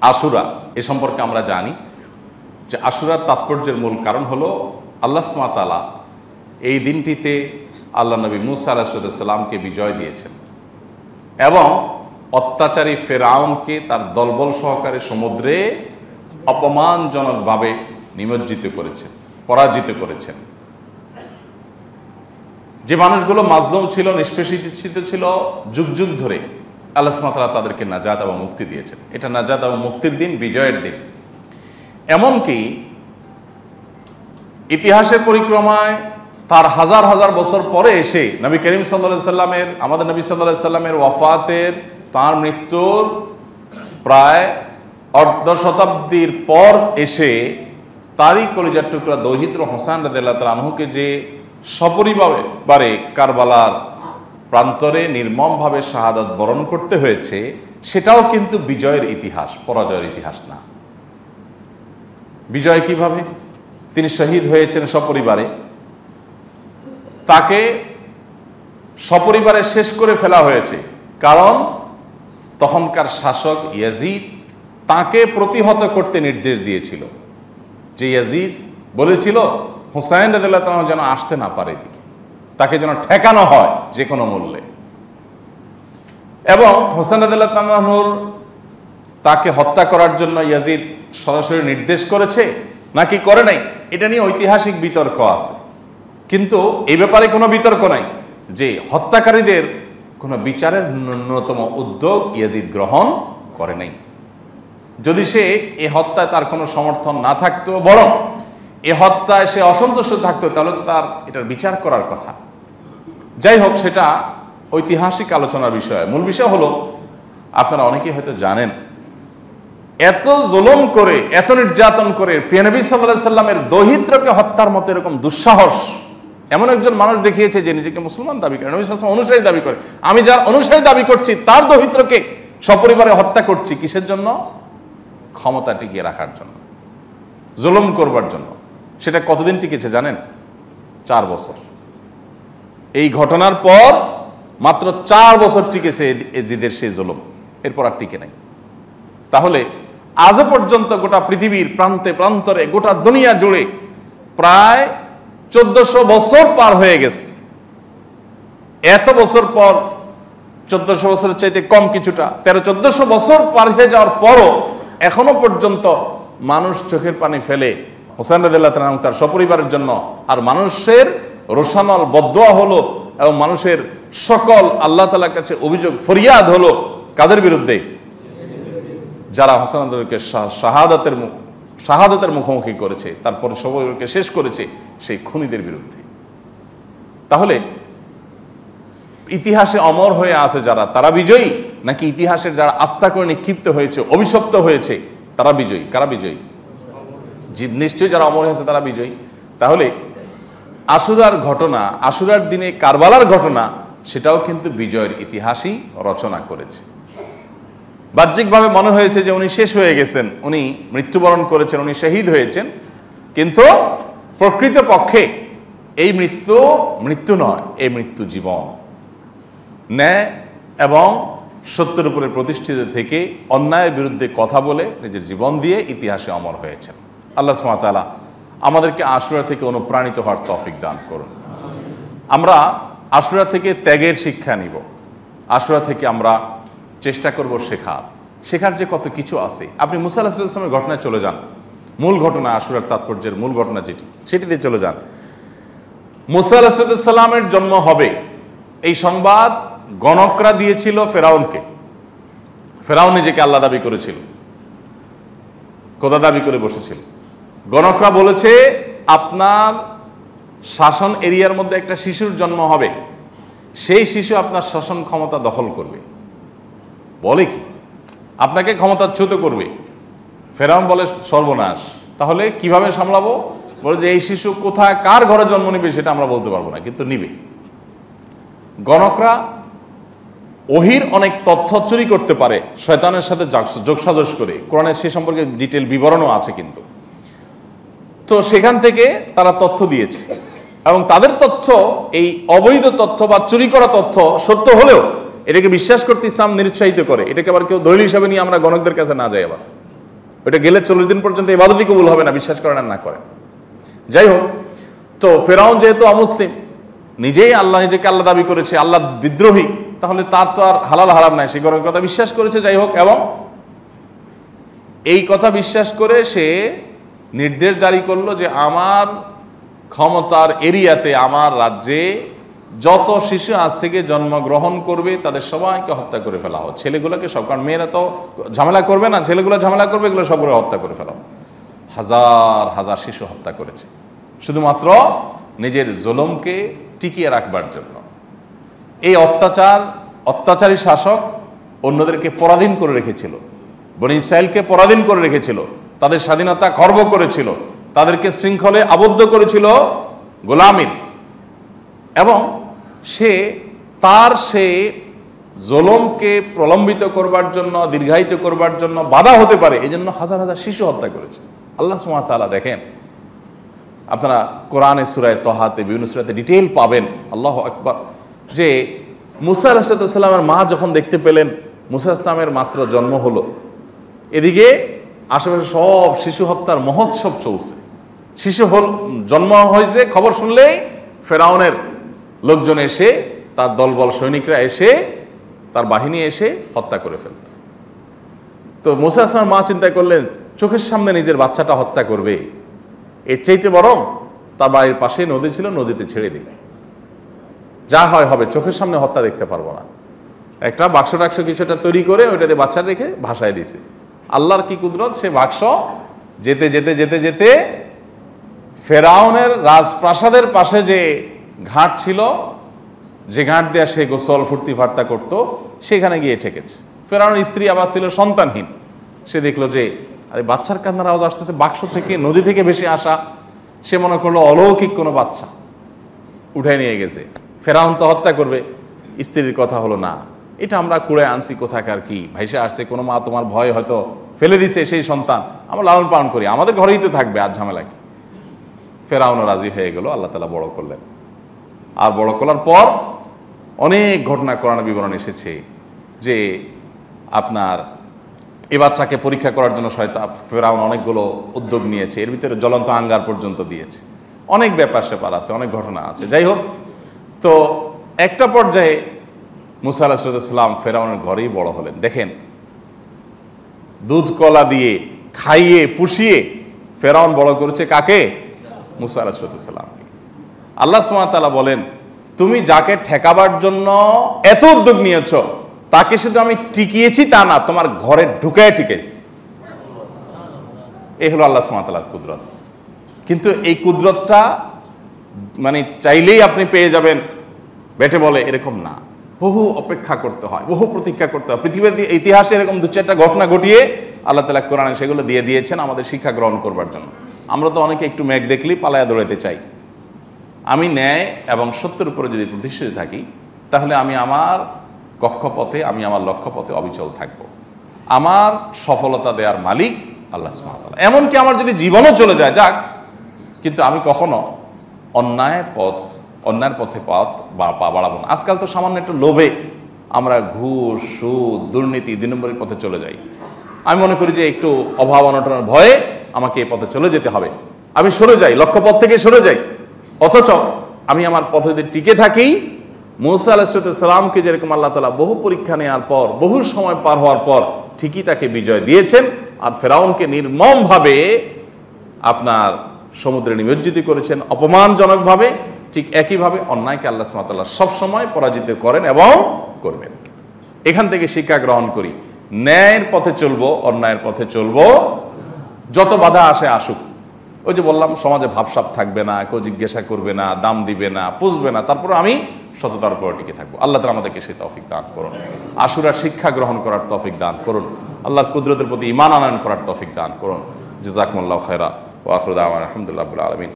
আশুরা এ সম্পর্কে আমরা জানি যে আশুরার তাৎপর্যের মূল কারণ হলো আল্লাহ সুবহানাহু ওয়া তাআলা এই দিনটিতে আল্লাহ নবী মুসা আলাইহিস সালামকে বিজয় দিয়েছেন এবং অত্যাচারী ফেরাউনকে তার দলবল সহকারে সমুদ্রে অপমানজনকভাবে নিমজ্জিত করেছেন, পরাজিত করেছেন। যে মানুষগুলো মাজলুম ছিল, নিষ্পেষিত ছিল, যুগ যুগ ধরে আল্লাহ সুবহানাহু ওয়া তাআলা তাদেরকে নাজাত এবং মুক্তি দিয়েছেন। এটা নাজাত এবং মুক্তির দিন, বিজয়ের দিন। এমনকি ইতিহাসের পরিক্রমায় তার হাজার হাজার বছর পরে এসে নবী করিম সাল্লাল্লাহু আলাইহি সাল্লামের, আমাদের নবী সাল্লাল্লাহু আলাইহি সাল্লামের ওয়াফাতের, তার মৃত্যুর প্রায় অর্ধ শতাব্দীর পর এসে তারই কলিজার টুকরা দৌহিত্র হোসেন রাদিয়াল্লাহু তাআলা আনহুকে যে সপরিবারে কারবালার প্রান্তরে নির্মমভাবে শাহাদাত বরণ করতে হয়েছে, সেটাও কিন্তু বিজয়ের ইতিহাস, পরাজয়ের ইতিহাস না। বিজয় কিভাবে? তিনি শহীদ হয়েছেন সপরিবারে, তাকে সপরিবারে শেষ করে ফেলা হয়েছে, কারণ তখনকার শাসক ইয়াজিদ তাকে প্রতিহত করতে নির্দেশ দিয়েছিল। যে ইয়াজিদ বলেছিল হুসাইন রাদিয়াল্লাহু তাআলা যেন আসতে না পারে এদিকে, তাকে যেন ঠেকানো হয় যে কোনো মূল্যে। এবং হুসাইন রাদিয়াল্লাহু তাআলার তাকে হত্যা করার জন্য ইয়াজিদ সরাসরি নির্দেশ করেছে নাকি করে নাই, এটা নিয়ে ঐতিহাসিক বিতর্ক আছে। কিন্তু এই ব্যাপারে কোনো বিতর্ক নাই যে হত্যাকারীদের কোনো বিচারের ন্যূনতম উদ্যোগ ইয়াজিদ গ্রহণ করে নাই। যদি সে এ হত্যায় তার কোনো সমর্থন না থাকতো, বরং এ হত্যায় সে অসন্তুষ্ট থাকতো, তাহলে তো তার এটার বিচার করার কথা। যাই হোক, সেটা ঐতিহাসিক আলোচনার বিষয়। মূল বিষয় হলো, আপনারা অনেকেই হয়তো জানেন, এত জুলুম করে, এত নির্যাতন করে প্রিয় নবী সাল্লাল্লাহু আলাইহি সাল্লামের দৌহিত্রকে হত্যার মতো এরকম দুঃসাহস এমন একজন মানুষ দেখিয়েছে যে নিজেকে মুসলমান দাবি করে, নবী সাল্লাল্লাহু আলাইহি ওয়াসাল্লাম অনুসারী দাবি করে। আমি যার অনুসারী দাবি করছি তার দৌহিত্রকে সপরিবারে হত্যা করছি, কিসের জন্য? ক্ষমতা টিকিয়ে রাখার জন্য, জুলুম করবার জন্য। সেটা কতদিন টিকেছে জানেন? 4 বছর। এই ঘটনার পর মাত্র 4 বছর টিকেছে এজিদের সেই জুলুম, এরপর আর টিকে নাই। তাহলে আজও পর্যন্ত গোটা পৃথিবীর প্রান্তে প্রান্তরে, গোটা দুনিয়া জুড়ে প্রায় 1400 বছর পার হয়ে গেছে। এত বছর পর, 1400 বছরের চাইতে কম কিছুটা, 1300-1400 বছর পার হয়ে যাওয়ার পরও এখনো পর্যন্ত মানুষ চোখের পানি ফেলে হোসেন রাদিয়াল্লাহু তাআলা তার সপরিবারের জন্য। আর মানুষের রোশানল বদদোয়া হলো এবং মানুষের সকল আল্লাহ তাআলার কাছে অভিযোগ ফরিয়াদ হলো কাদের বিরুদ্ধে? যারা হোসেন রাদিয়াল্লাহুকে শাহাদাতের মুখোমুখি করেছে, তারপর সপরিবারকে শেষ করেছে, সেই খুনিদের বিরুদ্ধে। তাহলে ইতিহাসে অমর হয়ে আছে যারা, তারা বিজয়ী, নাকি ইতিহাসের যারা আস্থা করে নিক্ষিপ্ত হয়েছে, অভিশপ্ত হয়েছে, তারা বিজয়ী? কারা বিজয়ী? নিশ্চয়ই যারা অমর হয়েছে তারা বিজয়ী। তাহলে আশুরার ঘটনা, আশুরার দিনে কারবালার ঘটনা, সেটাও কিন্তু বিজয়ের ইতিহাসই রচনা করেছে। বাহ্যিকভাবে মনে হয়েছে যে উনি শেষ হয়ে গেছেন, উনি মৃত্যুবরণ করেছেন, উনি শহীদ হয়েছেন, কিন্তু প্রকৃতপক্ষে এই মৃত্যু নয়, এই মৃত্যু জীবন। ন্যায় এবং সত্যের উপরে প্রতিষ্ঠিত থেকে অন্যায়ের বিরুদ্ধে কথা বলে নিজের জীবন দিয়ে ইতিহাসে অমর হয়েছেন। আল্লাহ সুবহানাহু ওয়া তাআলা আমাদেরকে আশুরা থেকে অনুপ্রাণিত হওয়ার তৌফিক দান করুন। আমরা আশুরা থেকে ত্যাগের শিক্ষা নিব, আশুরা থেকে আমরা চেষ্টা করব শেখার যে কত কিছু আছে। আপনি মুসা আলাইহিস সালামের ঘটনায় চলে যান, মূল ঘটনা, আশুরার তাৎপর্যের মূল ঘটনা সেটিতে চলে যান। মুসা আলাইহিস সালামের জন্ম হবে এই সংবাদ গণকরা দিয়েছিল ফেরাউনকে। ফেরাউন নিজেকে আল্লাহ দাবি করেছিল, খোদা দাবি করে বসেছিল। গণকরা বলেছে আপনার শাসন এরিয়ার মধ্যে একটা শিশুর জন্ম হবে, সেই শিশু আপনার শাসন ক্ষমতা দখল করবে। বলে কি? আপনাকে ক্ষমতাচ্যুত করবে। ফেরাউন বলে সর্বনাশ, তাহলে কিভাবে সামলাবো? বলে যে এই শিশু কোথায় কার ঘরে জন্ম নিবে সেটা আমরা বলতে পারবো না, কিন্তু নিবে। গণকরা ওহির অনেক তথ্য চুরি করতে পারে শয়তানের সাথে যোগসাজশ করে, কোরআনের সে সম্পর্কে ডিটেল বিবরণও আছে। কিন্তু তো সেখান থেকে তারা তথ্য দিয়েছে, এবং তাদের তথ্য, এই অবৈধ তথ্য বা চুরি করা তথ্য সত্য হলেও এটাকে বিশ্বাস করতে ইসলাম নিরুৎসাহিত করে। এটাকে আবার কেউ দলিল হিসাবে নিয়ে আমরা গণকদের কাছে না যাই। আবার ওইটা গেলে 40 দিন পর্যন্ত ইবাদতই কবুল হবে না, বিশ্বাস করেন আর না করেন। যাই হোক, তো ফেরাউন যেহেতু অমুসলিম, নিজেই নিজেকে আল্লাহ দাবি করেছে, আল্লাহ বিদ্রোহী, তাহলে তার তো আর হালাল হারাম নাই, সে গণের কথা বিশ্বাস করেছে। যাই হোক, এবং এই কথা বিশ্বাস করে সে নির্দেশ জারি করলো যে আমার ক্ষমতার এরিয়াতে, আমার রাজ্যে যত শিশু আজ থেকে জন্মগ্রহণ করবে তাদের সবাইকে হত্যা করে ফেলা হোক, ছেলেগুলোকে সব, কারণ মেয়েরা তো ঝামেলা করবে না, ছেলেগুলো ঝামেলা করবে, এগুলো সবগুলো হত্যা করে ফেলা। হাজার হাজার শিশু হত্যা করেছে শুধুমাত্র নিজের জুলুমকে টিকিয়ে রাখবার জন্য। এই অত্যাচারী শাসক অন্যদেরকে পরাধীন করে রেখেছিল, বনি ইসরাইলকে পরাধীন করে রেখেছিল, তাদের স্বাধীনতা খর্ব করেছিল, তাদেরকে শৃঙ্খলে আবদ্ধ করেছিল গোলামীর, এবং সে জুলুমকে প্রলম্বিত করবার জন্য, দীর্ঘায়িত করবার জন্য বাধা হতে পারে, এই জন্য হাজার হাজার শিশু হত্যা করেছে। আল্লাহ সুবহানাহু ওয়া তাআলা দেখেন, আপনারা কোরআনে সূরায়ে তাহাতে বিভিন্ন সূরাতে ডিটেইল পাবেন, আল্লাহু আকবার, যে মুসা আলাইহিস সালামের মা যখন দেখতে পেলেন মুসা ইসলামের মাত্র জন্ম হলো, এদিকে আশেপাশে সব শিশু হত্যার মহোৎসব চলছে, শিশু জন্ম হয়েছে, খবর শুনলেই ফেরাউনের লোকজন এসে, তার দলবল সৈনিকরা এসে, তার বাহিনী এসে হত্যা করে ফেলত। তো মুসা ইসলামের মা চিন্তা করলেন, চোখের সামনে নিজের বাচ্চাটা হত্যা করবে, এর চাইতে বরং তার বাড়ির পাশে নদী ছিল, নদীতে ছেড়ে দিই, যা হয় হবে, চোখের সামনে হত্যা দেখতে পারবো না। একটা বাক্স টাক্স কিছুটা তৈরি করে ওইটাতে বাচ্চা রেখে ভাসায় দিছে। আল্লাহর কি কুদরত, সে বাক্স যেতে যেতে যেতে যেতে ফেরাউনের রাজপ্রাসাদের পাশে যে ঘাট ছিল, যে ঘাট দেয়া সে গোসল ফুর্তি ফার্তা করতো, সেখানে গিয়ে ঠেকেছে। ফেরাউনের স্ত্রী আবার ছিল সন্তানহীন, সে দেখলো যে আরে বাচ্চার কান্নার আওয়াজ আসতেছে বাক্স থেকে, নদী থেকে ভেসে আসা, সে মনে করলো অলৌকিক কোনো বাচ্চা, উঠায় নিয়ে গেছে। ফেরাউন তো হত্যা করবে, স্ত্রীর কথা হলো না, এটা আমরা কুড়ে আনছি কোথাকার, কি ভাইসে আসছে, কোনো মা তোমার ভয় হয়তো ফেলে দিছে সেই সন্তান, আমরা লালন পালন করি, আমাদের ঘরেই তো থাকবে, আর ঝামেলা কি। ফেরাউনও রাজি হয়ে গেল, আল্লাহ তাআলা বড় করলেন। আর বড় করার পর অনেক ঘটনা কোরআনে বিবরণ এসেছে যে আপনার এ বাচ্চাকে পরীক্ষা করার জন্য ফেরাউন অনেকগুলো উদ্যোগ নিয়েছে, এর ভিতরে জ্বলন্ত আঙ্গার পর্যন্ত দিয়েছে, অনেক ব্যাপার স্যাপার আছে, অনেক ঘটনা আছে। যাই হোক, তো একটা পর্যায়ে মুসা আলাইহিস সালাম ফেরাউনের ঘরেই বড় হলেন। দেখেন, দুধ কলা দিয়ে খাইয়ে পুষিয়ে ফেরাউন বড় করেছে কাকে? মুসা আলাইহিস সালামকে। আল্লাহ সুবহানাহু ওয়া তাআলা বলেন, তুমি যাকে ঠেকাবার জন্য এত উদ্যোগ নিয়েছ, তাকে শুধু আমি টিকিয়েছি তা না, তোমার ঘরে ঢুকায় টিকেছি। এই হলো আল্লাহ সুবহানাহু ওয়া তাআলার কুদরত। কিন্তু এই কুদরতটা মানে চাইলেই আপনি পেয়ে যাবেন বেটে বলে, এরকম না, বহু অপেক্ষা করতে হয়, বহু প্রতীক্ষা করতে হয়। পৃথিবীর ইতিহাসে এরকম দু চারটা ঘটনা ঘটিয়ে আল্লাহ তাআলা কোরআনে সেগুলো দিয়ে দিয়েছেন আমাদের শিক্ষা গ্রহণ করবার জন্য। আমরা তো অনেকে একটু মেঘ দেখলেই পালায়া দৌড়াতে চাই। আমি ন্যায় এবং সত্যের উপরে যদি প্রতিষ্ঠিত থাকি, তাহলে আমি আমার কক্ষপথে, আমি আমার লক্ষ্যপথে অবিচল থাকব। আমার সফলতা দেওয়ার মালিক আল্লাহ সুবহানাহু ওয়া তাআলা। এমনকি আমার যদি জীবনও চলে যায়, যাক, কিন্তু আমি কখনো অন্যায়ের পথে পা বাড়াবো না। আজকাল তো সামান্য একটু লোভে আমরা ঘুষ, সুদ, দুর্নীতি, 2 নম্বরের পথে চলে যাই। আমি মনে করি যে একটু অভাব অনটনের ভয়ে আমাকে এই পথে চলে যেতে হবে, আমি সরে যাই, লক্ষ্যপথ থেকে সরে যাই। অথচ আমি আমার পথে যদি টিকে থাকি, মুসা আলাইহিস সালামকে যেরকম আল্লাহ তাআলা বহু পরীক্ষা নেওয়ার পর, বহু সময় পার হওয়ার পর ঠিকই তাকে বিজয় দিয়েছেন, আর ফেরাউনকে নির্মমভাবে আপনার সমুদ্রে নিমজ্জিত করেছেন অপমানজনকভাবে, ঠিক একইভাবে অন্যায়কে আল্লাহ সুবহানাহু ওয়া তাআলা সবসময় পরাজিত করেন এবং করবেন। এখান থেকে শিক্ষা গ্রহণ করি, ন্যায়ের পথে চলবো, অন্যায়ের পথে চলবো, যত বাধা আসে আসুক। ওই যে বললাম, সমাজে ভাবসাব থাকবে না, কেউ জিজ্ঞাসা করবে না, দাম দিবে না, পুষবে না, তারপর আমি সততার উপর টিকে থাকবো। আল্লাহ তাআলা আমাদেরকে সেই তৌফিক দান করুন, আশুরার শিক্ষা গ্রহণ করার তৌফিক দান করুন, আল্লাহর কুদরতের প্রতি ঈমান আনয়ন করার তৌফিক দান করুন। জাযাকুমুল্লাহু খায়রা ওয়া আখিরু দাওয়ানা আলহামদুলিল্লাহি রাব্বিল আলামিন।